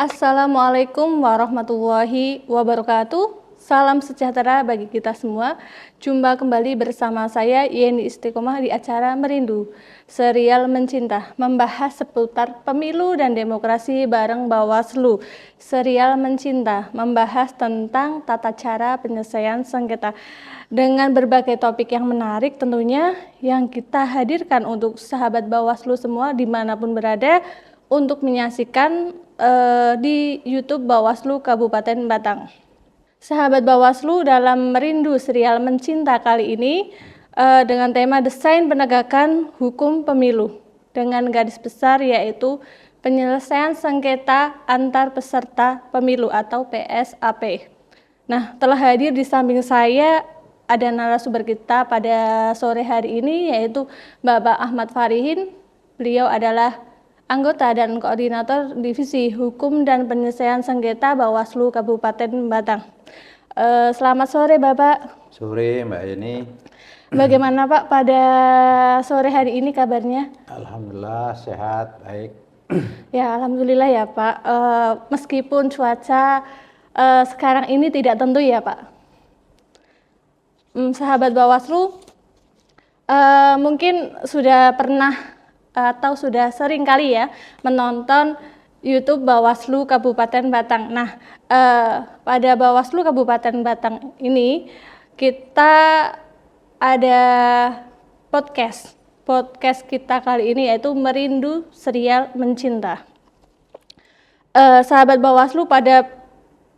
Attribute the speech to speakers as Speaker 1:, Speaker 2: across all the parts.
Speaker 1: Assalamualaikum warahmatullahi wabarakatuh. Salam sejahtera bagi kita semua. Jumpa kembali bersama saya Yeni Istiqomah di acara Merindu, serial Mencinta, membahas seputar pemilu dan demokrasi bareng Bawaslu. Serial Mencinta membahas tentang tata cara penyelesaian sengketa dengan berbagai topik yang menarik tentunya yang kita hadirkan untuk sahabat Bawaslu semua dimanapun berada untuk menyaksikan di YouTube Bawaslu Kabupaten Batang. Sahabat Bawaslu, dalam Merindu serial Mencinta kali ini dengan tema desain penegakan hukum pemilu dengan garis besar yaitu penyelesaian sengketa antar peserta pemilu atau PSAP. Nah, telah hadir di samping saya ada narasumber kita pada sore hari ini yaitu Bapak Ahmad Farihin. Beliau adalah anggota dan koordinator Divisi Hukum dan Penyelesaian Sengketa Bawaslu Kabupaten Batang. Selamat sore Bapak.
Speaker 2: Sore Mbak Yeni.
Speaker 1: Bagaimana Pak pada sore hari ini kabarnya?
Speaker 2: Alhamdulillah sehat, baik.
Speaker 1: Ya Alhamdulillah ya Pak. Meskipun cuaca sekarang ini tidak tentu ya Pak. Sahabat Bawaslu mungkin sudah pernah atau sudah sering kali ya menonton YouTube Bawaslu Kabupaten Batang. Nah, pada Bawaslu Kabupaten Batang ini kita ada podcast kita kali ini yaitu Merindu Serial Mencinta. Sahabat Bawaslu, pada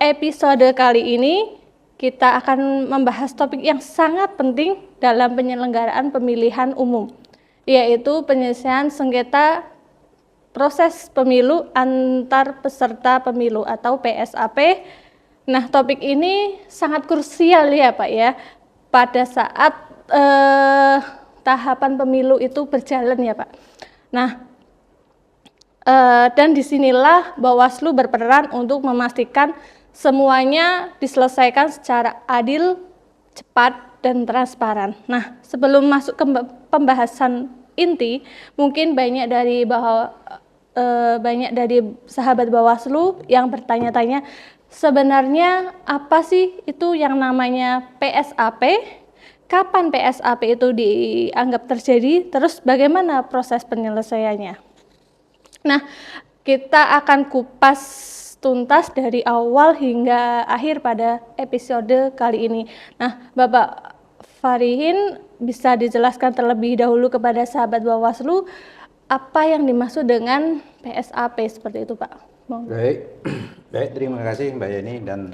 Speaker 1: episode kali ini kita akan membahas topik yang sangat penting dalam penyelenggaraan pemilihan umum, yaitu penyelesaian sengketa proses pemilu antar peserta pemilu atau PSAP. Nah, topik ini sangat krusial ya Pak ya pada saat tahapan pemilu itu berjalan ya Pak. Nah, dan disinilah Bawaslu berperan untuk memastikan semuanya diselesaikan secara adil, cepat, dan transparan. Nah, sebelum masuk ke pembahasan inti, mungkin banyak dari sahabat Bawaslu yang bertanya-tanya, sebenarnya apa sih itu yang namanya PSAP? Kapan PSAP itu dianggap terjadi? Terus bagaimana proses penyelesaiannya? Nah, kita akan kupas tuntas dari awal hingga akhir pada episode kali ini. Nah, Bapak Farihin, bisa dijelaskan terlebih dahulu kepada sahabat Bawaslu apa yang dimaksud dengan PSAP seperti itu, Pak?
Speaker 2: Baik, terima kasih Mbak Yeni dan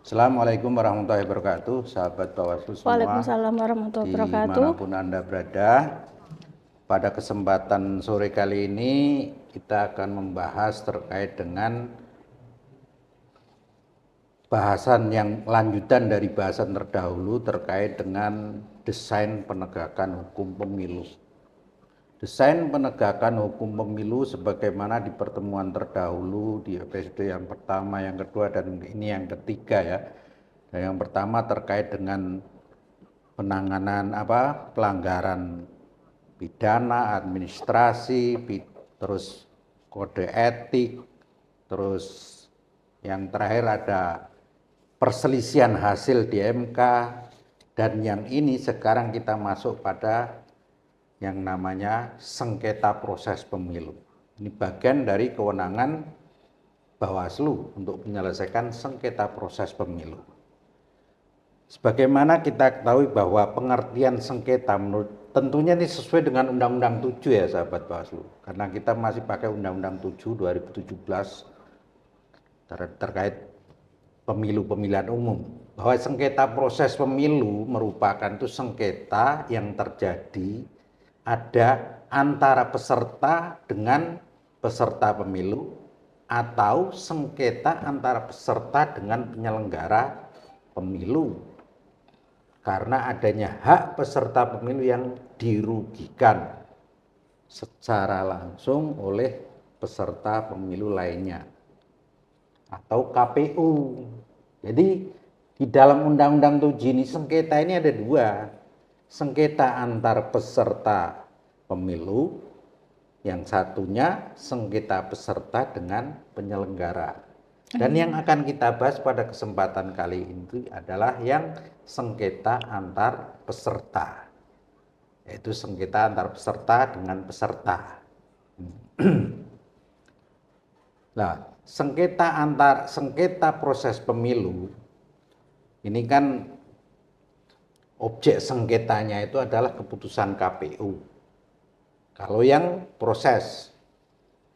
Speaker 2: Assalamualaikum warahmatullahi wabarakatuh, sahabat Bawaslu semua.
Speaker 1: Waalaikumsalam warahmatullahi wabarakatuh.
Speaker 2: Dimanapun Anda berada, pada kesempatan sore kali ini kita akan membahas terkait dengan bahasan yang lanjutan dari bahasan terdahulu terkait dengan desain penegakan hukum pemilu. Desain penegakan hukum pemilu sebagaimana di pertemuan terdahulu di episode yang pertama, yang kedua, dan ini yang ketiga ya. Dan yang pertama terkait dengan penanganan pelanggaran pidana, administrasi, terus kode etik, terus yang terakhir ada perselisihan hasil di MK, dan yang ini sekarang kita masuk pada yang namanya sengketa proses pemilu. Ini bagian dari kewenangan Bawaslu untuk menyelesaikan sengketa proses pemilu. Sebagaimana kita ketahui bahwa pengertian sengketa tentunya ini sesuai dengan Undang-Undang 7 ya sahabat Bawaslu, karena kita masih pakai Undang-Undang 7 2017 terkait pemilu pemilihan umum, bahwa sengketa proses pemilu merupakan itu sengketa yang terjadi ada antara peserta dengan peserta pemilu atau sengketa antara peserta dengan penyelenggara pemilu karena adanya hak peserta pemilu yang dirugikan secara langsung oleh peserta pemilu lainnya atau KPU. Jadi di dalam Undang-Undang 7 ini sengketa ini ada dua. Sengketa antar peserta pemilu yang satunya sengketa peserta dengan penyelenggara. Dan yang akan kita bahas pada kesempatan kali ini adalah yang sengketa antar peserta, yaitu sengketa antar peserta dengan peserta. Nah, sengketa proses pemilu ini kan objek sengketanya itu adalah keputusan KPU. Kalau yang proses,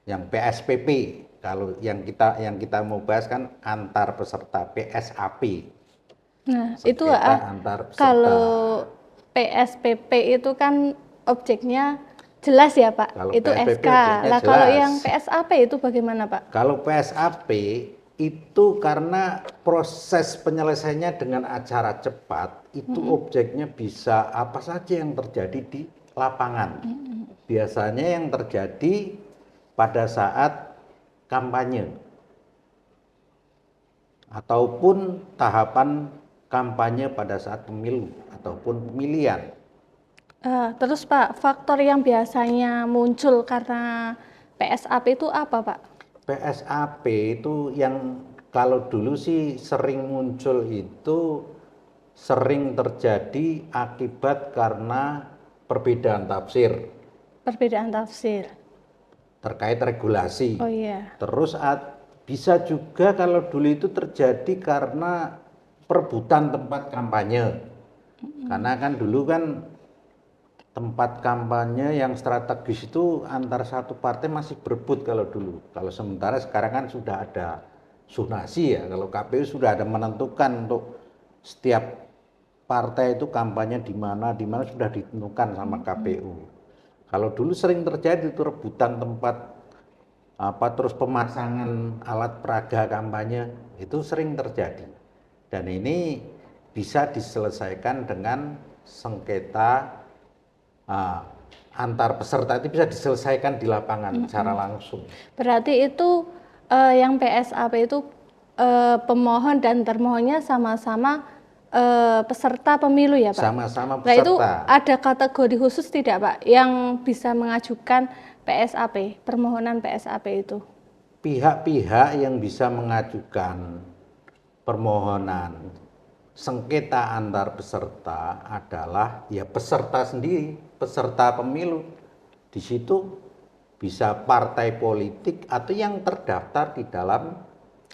Speaker 2: yang PSPP, kalau yang kita mau bahas kan antar peserta, PSAP.
Speaker 1: Nah, itu
Speaker 2: Sengketa antar peserta.
Speaker 1: kalau PSPP itu kan objeknya jelas ya Pak,
Speaker 2: Kalau
Speaker 1: itu
Speaker 2: PSPP
Speaker 1: SK.
Speaker 2: objeknya
Speaker 1: Lah kalau
Speaker 2: jelas.
Speaker 1: yang PSAP itu bagaimana Pak?
Speaker 2: Kalau PSAP itu karena proses penyelesaiannya dengan acara cepat, itu objeknya bisa apa saja yang terjadi di lapangan. Biasanya yang terjadi pada saat kampanye ataupun tahapan kampanye pada saat pemilu ataupun pemilihan.
Speaker 1: Terus Pak, faktor yang biasanya muncul karena PSAP itu apa Pak?
Speaker 2: PSAP itu yang kalau dulu sih sering muncul itu sering terjadi akibat karena perbedaan tafsir
Speaker 1: Perbedaan tafsir.
Speaker 2: terkait regulasi.
Speaker 1: Oh iya.
Speaker 2: Terus bisa juga kalau dulu itu terjadi karena perebutan tempat kampanye. Karena kan dulu kan tempat kampanye yang strategis itu antar satu partai masih berebut kalau dulu. Kalau sementara sekarang kan sudah ada zonasi ya. Kalau KPU sudah ada menentukan untuk setiap partai itu kampanye di mana sudah ditentukan sama KPU. Kalau dulu sering terjadi itu rebutan tempat terus pemasangan alat peraga kampanye itu sering terjadi. Dan ini bisa diselesaikan dengan sengketa antar peserta, itu bisa diselesaikan di lapangan secara langsung.
Speaker 1: Berarti itu yang PSAP itu pemohon dan termohonnya sama-sama peserta pemilu ya Pak?
Speaker 2: Sama-sama
Speaker 1: Nah itu
Speaker 2: peserta.
Speaker 1: ada kategori khusus tidak Pak yang bisa mengajukan PSAP, permohonan PSAP itu?
Speaker 2: Pihak-pihak yang bisa mengajukan permohonan sengketa antar peserta adalah ya peserta sendiri, peserta pemilu. Di situ bisa partai politik atau yang terdaftar di dalam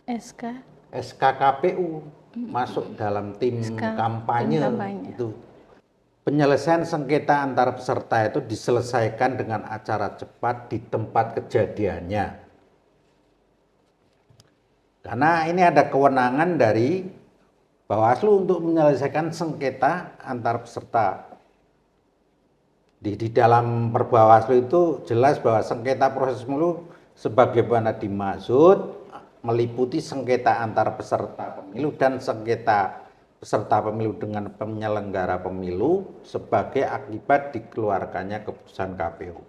Speaker 2: SK KPU, masuk dalam tim kampanye. Itu penyelesaian sengketa antar peserta itu diselesaikan dengan acara cepat di tempat kejadiannya. Karena ini ada kewenangan dari Bawaslu untuk menyelesaikan sengketa antar peserta. Di dalam Perbawaslu itu jelas bahwa sengketa proses pemilu sebagaimana dimaksud meliputi sengketa antar peserta pemilu dan sengketa peserta pemilu dengan penyelenggara pemilu sebagai akibat dikeluarkannya keputusan KPU.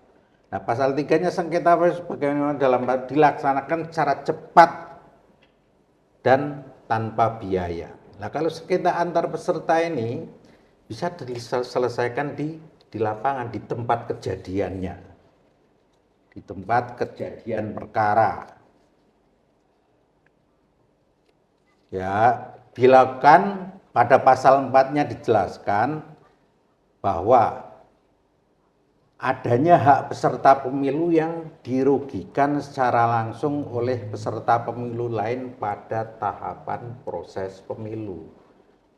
Speaker 2: Nah, pasal 3-nya sengketa sebagaimana dalam dilaksanakan secara cepat dan tanpa biaya. Nah, kalau sengketa antar peserta ini bisa diselesaikan di lapangan, di tempat kejadiannya, di tempat kejadian perkara. Ya, dilakukan pada pasal 4-nya dijelaskan bahwa adanya hak peserta pemilu yang dirugikan secara langsung oleh peserta pemilu lain pada tahapan proses pemilu.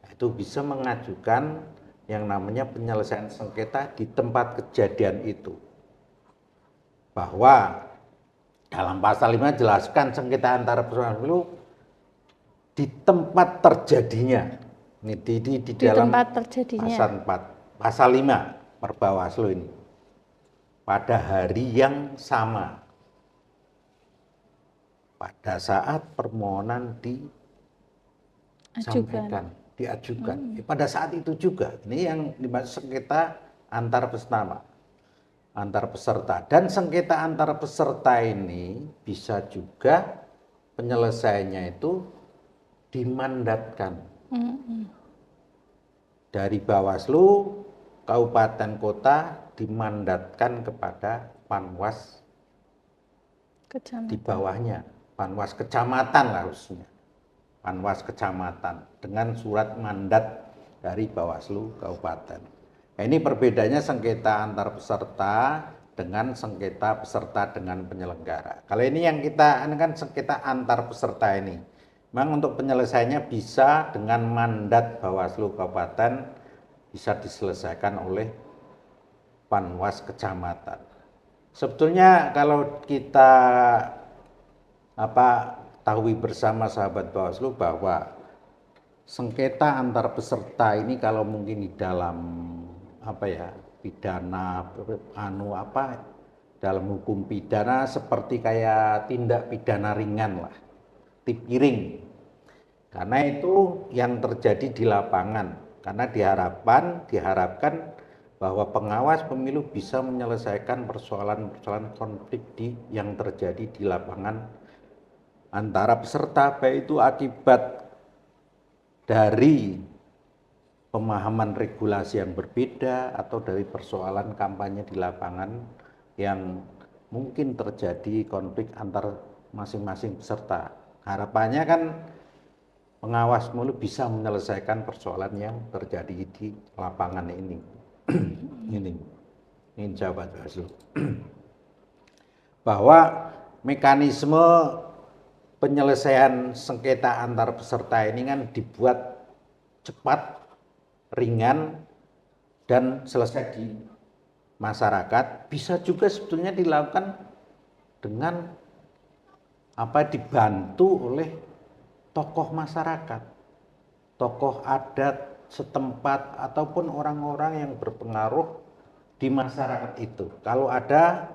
Speaker 2: Itu bisa mengajukan yang namanya penyelesaian sengketa di tempat kejadian itu. Bahwa dalam pasal 5 jelaskan sengketa antara peserta pemilu di tempat terjadinya. Ini di dalam
Speaker 1: tempat terjadinya.
Speaker 2: Pasal 5 Perbawaslu ini. Pada hari yang sama. Pada saat permohonan disampaikan, diajukan. Pada saat itu juga. Ini yang dimaksud sengketa antar peserta. Dan sengketa antar peserta ini bisa juga penyelesaiannya itu dimandatkan dari Bawaslu, kabupaten kota dimandatkan kepada Panwas di
Speaker 1: Kecamatan.
Speaker 2: bawahnya, Panwas kecamatan harusnya, Panwas kecamatan dengan surat mandat dari Bawaslu Kabupaten. Nah, ini perbedaannya sengketa antar peserta dengan sengketa peserta dengan penyelenggara. Kalau ini yang kita, ini kan sengketa antar peserta ini. Memang untuk penyelesaiannya bisa dengan mandat Bawaslu Kabupaten bisa diselesaikan oleh Panwas kecamatan. Sebetulnya kalau kita tahui bersama sahabat Bawaslu bahwa sengketa antar peserta ini kalau mungkin di dalam pidana dalam hukum pidana seperti kayak tindak pidana ringan lah, tipiring. Karena itu yang terjadi di lapangan. Karena diharapkan bahwa pengawas pemilu bisa menyelesaikan persoalan-persoalan konflik yang terjadi di lapangan antara peserta, baik itu akibat dari pemahaman regulasi yang berbeda atau dari persoalan kampanye di lapangan yang mungkin terjadi konflik antar masing-masing peserta. Harapannya kan pengawas pemilu bisa menyelesaikan persoalan yang terjadi di lapangan ini. Ini jawaban Bawaslu. Bahwa mekanisme penyelesaian sengketa antar peserta ini kan dibuat cepat, ringan, dan selesai di masyarakat. Bisa juga sebetulnya dilakukan dengan dibantu oleh tokoh masyarakat, tokoh adat setempat ataupun orang-orang yang berpengaruh di masyarakat itu. Kalau ada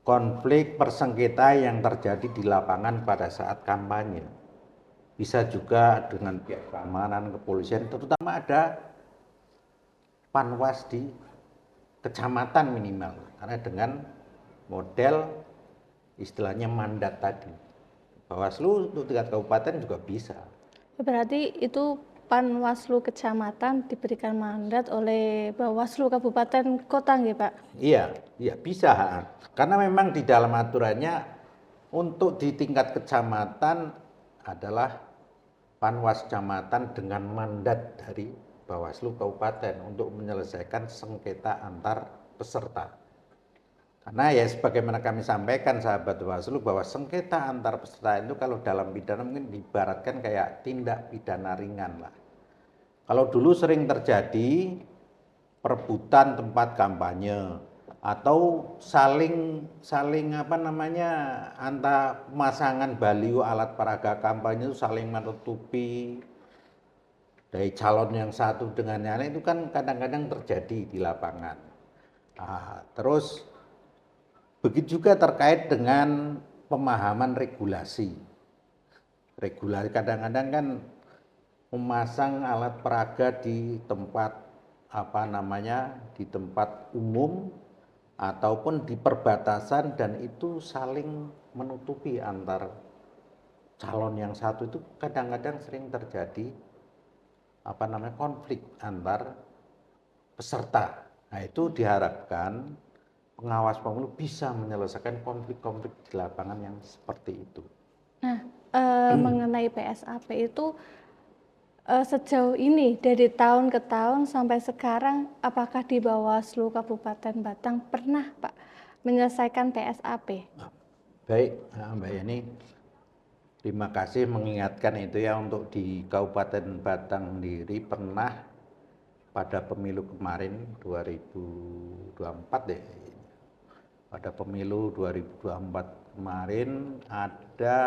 Speaker 2: konflik persengketa yang terjadi di lapangan pada saat kampanye, bisa juga dengan pihak keamanan, kepolisian, terutama ada panwas di kecamatan minimal, karena dengan model istilahnya mandat tadi. Bawaslu untuk tingkat kabupaten juga bisa.
Speaker 1: Berarti itu Panwaslu kecamatan diberikan mandat oleh Bawaslu kabupaten kota nggih, Pak?
Speaker 2: Iya bisa. Karena memang di dalam aturannya untuk di tingkat kecamatan adalah Panwas kecamatan dengan mandat dari Bawaslu kabupaten untuk menyelesaikan sengketa antar peserta. Karena ya sebagaimana kami sampaikan sahabat Bawaslu bahwa sengketa antar peserta itu kalau dalam pidana mungkin diibaratkan kayak tindak pidana ringan lah. Kalau dulu sering terjadi perebutan tempat kampanye atau saling antar pemasangan baliho alat peraga kampanye itu saling menutupi dari calon yang satu dengan yang lain, itu kan kadang-kadang terjadi di lapangan. Terus begitu juga terkait dengan pemahaman regulasi. Regulasi kadang-kadang kan memasang alat peraga di tempat di tempat umum ataupun di perbatasan, dan itu saling menutupi antar calon yang satu, itu kadang-kadang sering terjadi konflik antar peserta. Nah, itu diharapkan pengawas pemilu bisa menyelesaikan konflik-konflik di lapangan yang seperti itu.
Speaker 1: Nah, mengenai PSAP itu sejauh ini dari tahun ke tahun sampai sekarang, apakah di Bawaslu Kabupaten Batang pernah, Pak, menyelesaikan PSAP?
Speaker 2: Baik, Mbak Yani, terima kasih mengingatkan itu ya. Untuk di Kabupaten Batang sendiri pernah pada pemilu kemarin 2024 deh. Pada pemilu 2024 kemarin ada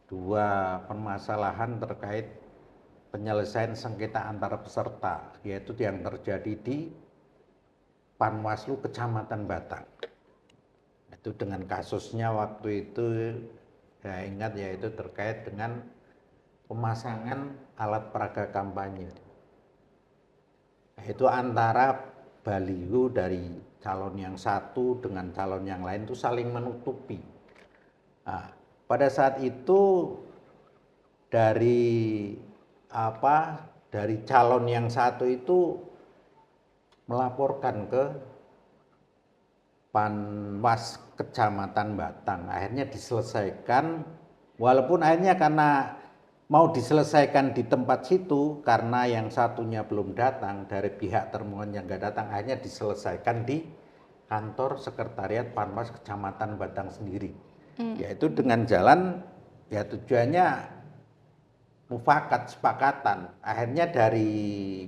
Speaker 2: dua permasalahan terkait penyelesaian sengketa antara peserta, yaitu yang terjadi di Panwaslu Kecamatan Batang. Itu dengan kasusnya waktu itu saya ingat, yaitu terkait dengan pemasangan alat peraga kampanye. Itu antara baliho dari calon yang satu dengan calon yang lain itu saling menutupi. Nah, pada saat itu dari calon yang satu itu melaporkan ke Panwas Kecamatan Batang. Akhirnya diselesaikan, walaupun akhirnya karena mau diselesaikan di tempat situ karena yang satunya belum datang, dari pihak termohon yang nggak datang, akhirnya diselesaikan di kantor sekretariat Panwas Kecamatan Batang sendiri. Yaitu dengan jalan, ya tujuannya mufakat, sepakatan. Akhirnya dari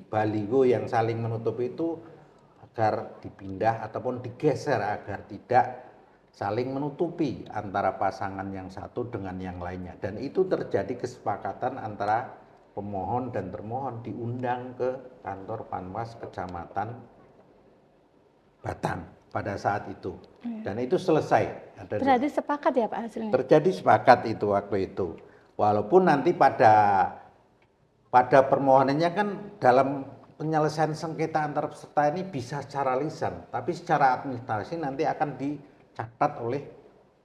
Speaker 2: baliho yang saling menutup itu agar dipindah ataupun digeser agar tidak saling menutupi antara pasangan yang satu dengan yang lainnya. Dan itu terjadi kesepakatan antara pemohon dan termohon, diundang ke kantor Panwas Kecamatan Batang pada saat itu. Dan itu selesai.
Speaker 1: Berarti sepakat ya Pak hasilnya?
Speaker 2: Terjadi sepakat itu waktu itu. Walaupun nanti pada permohonannya kan dalam penyelesaian sengketa antar peserta ini bisa secara lisan, tapi secara administrasi nanti akan dicatat oleh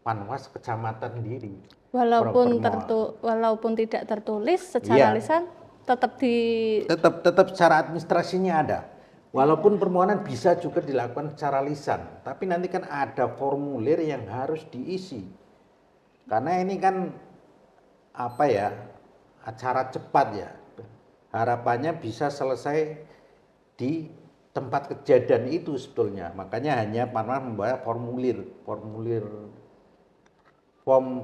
Speaker 2: Panwas Kecamatan sendiri.
Speaker 1: Walaupun tidak tertulis secara lisan, tetap
Speaker 2: secara administrasinya ada. Walaupun permohonan bisa juga dilakukan secara lisan, tapi nanti kan ada formulir yang harus diisi. Karena ini kan acara cepat ya. Harapannya bisa selesai di tempat kejadian itu sebetulnya. Makanya hanya Panwas membawa form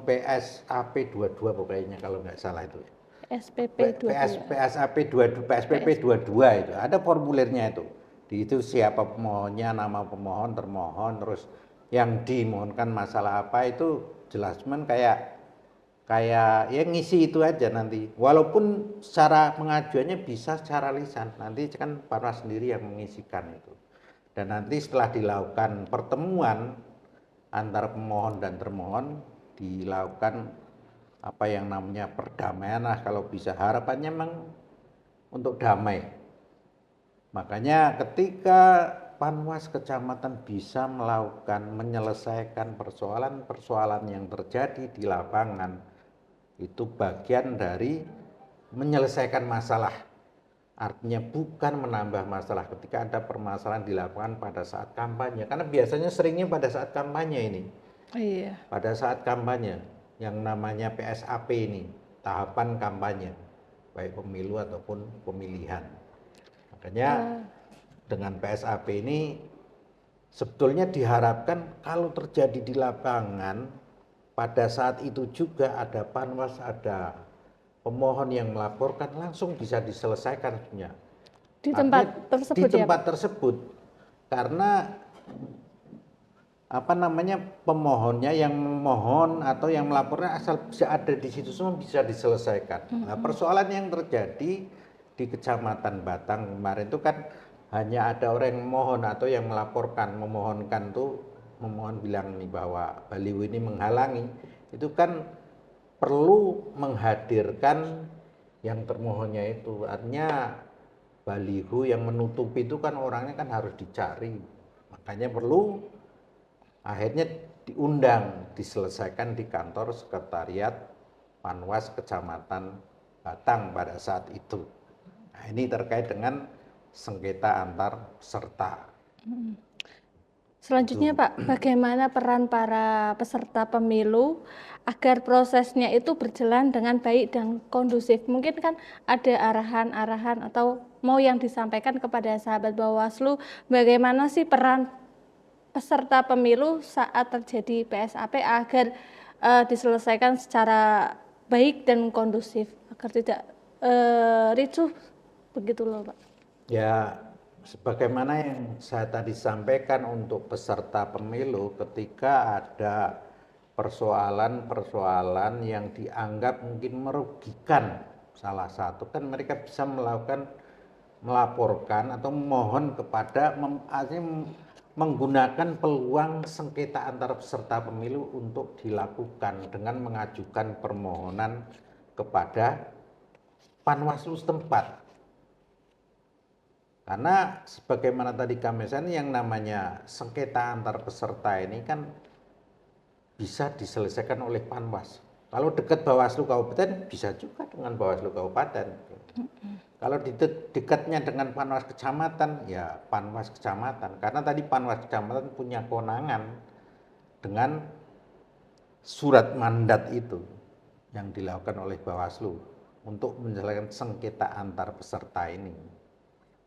Speaker 2: PSAP 22 pokoknya kalau nggak salah itu. PSAP 22, PSPP 22 itu. Ada formulirnya itu. Di itu siapa pemohonnya, nama pemohon, termohon, terus yang dimohonkan masalah apa itu jelas, cuman kayak ya ngisi itu aja nanti. Walaupun secara pengajuannya bisa secara lisan, nanti kan Panwas sendiri yang mengisikan itu. Dan nanti setelah dilakukan pertemuan antara pemohon dan termohon, dilakukan apa yang namanya perdamaian lah kalau bisa. Harapannya memang untuk damai. Makanya ketika Panwas Kecamatan bisa menyelesaikan persoalan-persoalan yang terjadi di lapangan, itu bagian dari menyelesaikan masalah. Artinya bukan menambah masalah ketika ada permasalahan di lapangan pada saat kampanye. Karena biasanya seringnya pada saat kampanye ini.
Speaker 1: Iya.
Speaker 2: Pada saat kampanye yang namanya PSAP ini, tahapan kampanye, baik pemilu ataupun pemilihan. Makanya dengan PSAP ini sebetulnya diharapkan kalau terjadi di lapangan, pada saat itu juga ada Panwas, ada pemohon yang melaporkan, langsung bisa diselesaikan sebenarnya.
Speaker 1: Di tempat tersebut.
Speaker 2: Di tempat tersebut. Karena pemohonnya yang memohon atau yang melaporkan asal bisa ada di situ semua bisa diselesaikan. Nah, persoalan yang terjadi di Kecamatan Batang kemarin itu kan hanya ada orang yang memohon atau yang melaporkan, memohonkan tuh, memohon bilang nih bahwa baliho ini menghalangi, itu kan perlu menghadirkan yang termohonnya itu. Artinya baliho yang menutupi itu kan orangnya kan harus dicari. Makanya perlu akhirnya diundang, diselesaikan di kantor sekretariat Panwas Kecamatan Batang pada saat itu. Nah, ini terkait dengan sengketa antar peserta.
Speaker 1: Selanjutnya Pak, bagaimana peran para peserta pemilu agar prosesnya itu berjalan dengan baik dan kondusif? Mungkin kan ada arahan-arahan atau mau yang disampaikan kepada sahabat Bawaslu, bagaimana sih peran peserta pemilu saat terjadi PSAP agar diselesaikan secara baik dan kondusif, agar tidak ricuh begitu loh Pak.
Speaker 2: Ya, sebagaimana yang saya tadi sampaikan untuk peserta pemilu, ketika ada persoalan-persoalan yang dianggap mungkin merugikan salah satu, kan mereka bisa melaporkan atau memohon kepada menggunakan peluang sengketa antar peserta pemilu untuk dilakukan dengan mengajukan permohonan kepada Panwaslu setempat. Karena sebagaimana tadi kami sampaikan, yang namanya sengketa antar peserta ini kan bisa diselesaikan oleh Panwas. Kalau dekat Bawaslu Kabupaten bisa juga dengan Bawaslu Kabupaten. Kalau di dekatnya dengan Panwas Kecamatan, ya Panwas Kecamatan. Karena tadi Panwas Kecamatan punya kewenangan dengan surat mandat itu yang dilakukan oleh Bawaslu untuk menyelesaikan sengketa antar peserta ini.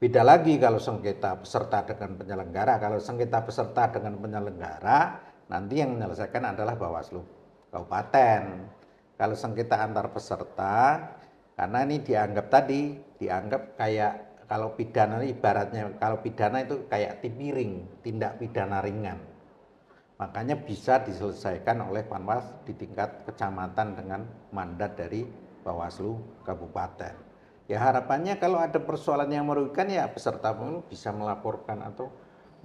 Speaker 2: Beda lagi kalau sengketa peserta dengan penyelenggara. Kalau sengketa peserta dengan penyelenggara, nanti yang menyelesaikan adalah Bawaslu Kabupaten. Kalau sengketa antar peserta, karena ini dianggap kayak kalau pidana ibaratnya, kalau pidana itu kayak miring, tindak pidana ringan. Makanya bisa diselesaikan oleh Panwas di tingkat kecamatan dengan mandat dari Bawaslu Kabupaten. Ya harapannya kalau ada persoalan yang merugikan ya peserta pemilu bisa melaporkan atau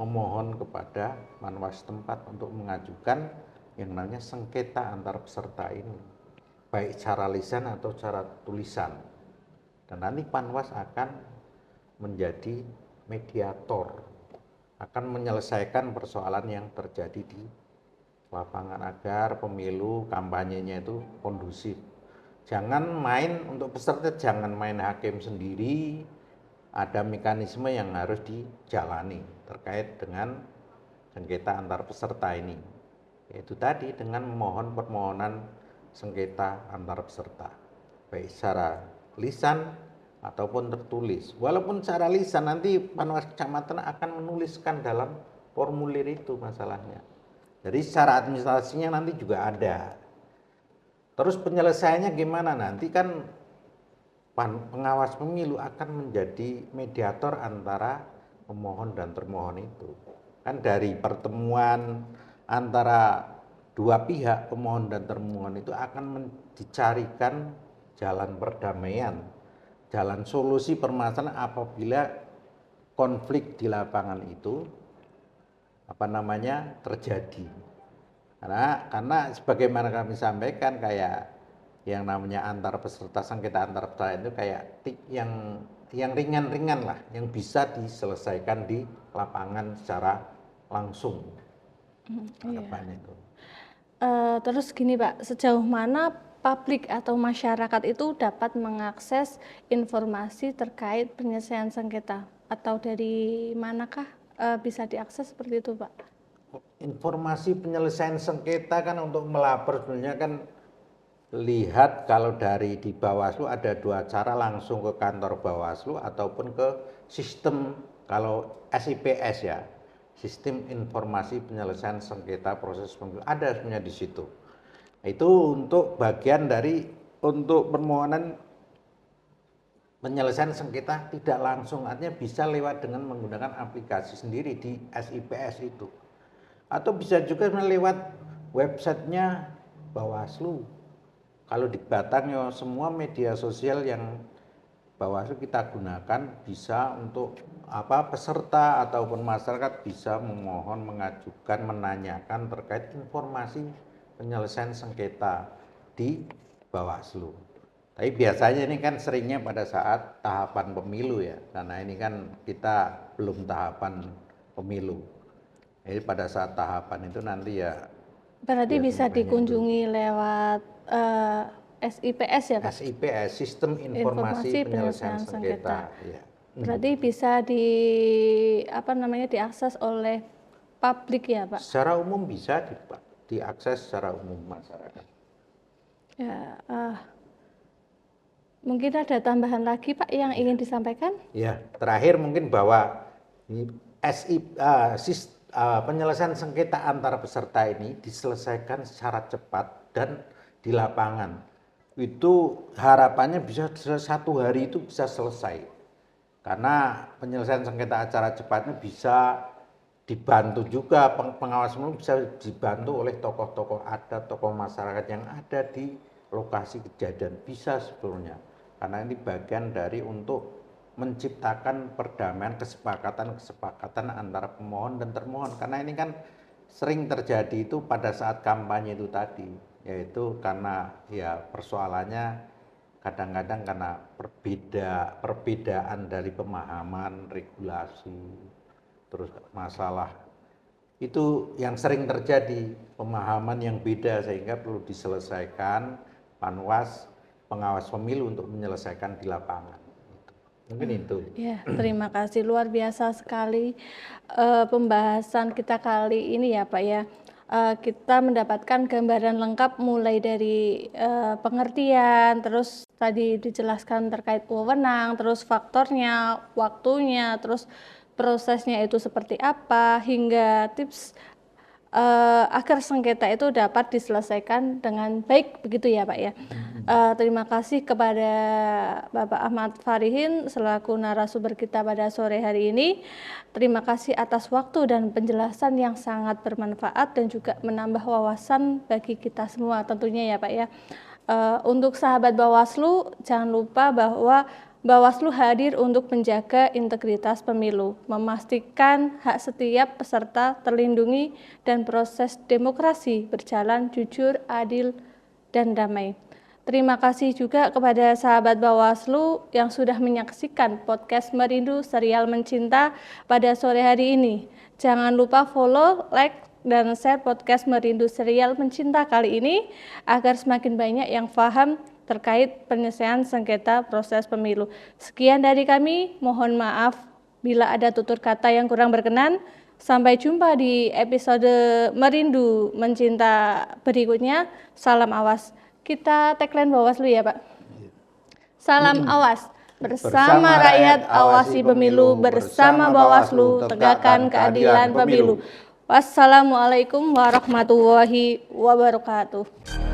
Speaker 2: memohon kepada Panwas tempat untuk mengajukan yang namanya sengketa antar peserta ini, baik secara lisan atau secara tulisan. Dan nanti Panwas akan menjadi mediator, akan menyelesaikan persoalan yang terjadi di lapangan agar pemilu kampanyenya itu kondusif. Jangan main untuk peserta, jangan main hakim sendiri, ada mekanisme yang harus dijalani terkait dengan sengketa antar peserta ini, yaitu tadi dengan memohon permohonan sengketa antar peserta, baik secara lisan ataupun tertulis. Walaupun secara lisan nanti Panwas Kecamatan akan menuliskan dalam formulir itu masalahnya. Jadi secara administrasinya nanti juga ada. Terus penyelesaiannya gimana? Nanti kan pengawas pemilu akan menjadi mediator antara pemohon dan termohon itu. Kan dari pertemuan antara dua pihak, pemohon dan termohon itu akan dicarikan jalan perdamaian, jalan solusi permasalahan apabila konflik di lapangan itu terjadi. Karena sebagaimana kami sampaikan, kayak yang namanya antar peserta, sengketa antar peserta itu kayak yang ringan-ringan lah, yang bisa diselesaikan di lapangan secara langsung. Harapannya itu.
Speaker 1: Terus gini Pak, sejauh mana publik atau masyarakat itu dapat mengakses informasi terkait penyelesaian sengketa, atau dari manakah bisa diakses seperti itu Pak?
Speaker 2: Informasi penyelesaian sengketa kan untuk melapor sebenarnya kan lihat kalau dari di Bawaslu ada dua cara, langsung ke kantor Bawaslu ataupun ke sistem kalau SIPS ya, Sistem Informasi Penyelesaian Sengketa Proses Pemilu, ada sebenarnya di situ. Itu untuk bagian dari untuk permohonan penyelesaian sengketa tidak langsung, artinya bisa lewat dengan menggunakan aplikasi sendiri di SIPS itu. Atau bisa juga lewat websitenya Bawaslu. Kalau di Batang ya semua media sosial yang Bawaslu kita gunakan bisa untuk peserta ataupun masyarakat bisa memohon, mengajukan, menanyakan terkait informasi penyelesaian sengketa di Bawaslu. Tapi biasanya ini kan seringnya pada saat tahapan pemilu ya, karena ini kan kita belum tahapan pemilu. Jadi pada saat tahapan itu nanti ya
Speaker 1: berarti bisa dikunjungi lewat SIPS ya Pak?
Speaker 2: SIPS, Sistem Informasi Penyelesaian Sengketa. Ya.
Speaker 1: Berarti bisa diakses oleh publik ya Pak?
Speaker 2: Secara umum bisa diakses secara umum masyarakat.
Speaker 1: Ya, mungkin ada tambahan lagi Pak yang ingin disampaikan?
Speaker 2: Ya, terakhir mungkin bahwa penyelesaian sengketa antara peserta ini diselesaikan secara cepat dan di lapangan. Itu harapannya bisa 1 hari itu bisa selesai. Karena penyelesaian sengketa acara cepatnya bisa dibantu juga, pengawas pemilu bisa dibantu oleh tokoh-tokoh adat, tokoh masyarakat yang ada di lokasi kejadian, bisa sebetulnya. Karena ini bagian dari untuk menciptakan perdamaian, kesepakatan antara pemohon dan termohon. Karena ini kan sering terjadi itu pada saat kampanye itu tadi, yaitu karena ya persoalannya kadang-kadang karena perbedaan dari pemahaman, regulasi, terus masalah itu yang sering terjadi, pemahaman yang beda, sehingga perlu diselesaikan Panwas, pengawas pemilu untuk menyelesaikan di lapangan. Mungkin itu.
Speaker 1: Ya, terima kasih, luar biasa sekali pembahasan kita kali ini ya Pak ya. Kita mendapatkan gambaran lengkap mulai dari pengertian, terus tadi dijelaskan terkait wewenang, terus faktornya, waktunya, terus prosesnya itu seperti apa, hingga tips agar sengketa itu dapat diselesaikan dengan baik, begitu ya Pak ya. Terima kasih kepada Bapak Ahmad Farihin selaku narasumber kita pada sore hari ini. Terima kasih atas waktu dan penjelasan yang sangat bermanfaat dan juga menambah wawasan bagi kita semua tentunya ya Pak ya. Untuk sahabat Bawaslu, jangan lupa bahwa Bawaslu hadir untuk menjaga integritas pemilu, memastikan hak setiap peserta terlindungi dan proses demokrasi berjalan jujur, adil, dan damai. Terima kasih juga kepada sahabat Bawaslu yang sudah menyaksikan podcast Merindu Serial Mencinta pada sore hari ini. Jangan lupa follow, like, dan share podcast Merindu Serial Mencinta kali ini agar semakin banyak yang paham terkait penyelesaian sengketa proses pemilu. Sekian dari kami, mohon maaf bila ada tutur kata yang kurang berkenan. Sampai jumpa di episode Merindu Mencinta berikutnya. Salam awas. Kita tagline Bawaslu ya Pak. Salam awas. Bersama rakyat awasi pemilu, bersama Bawaslu tegakkan keadilan pemilu. Wassalamualaikum warahmatullahi wabarakatuh.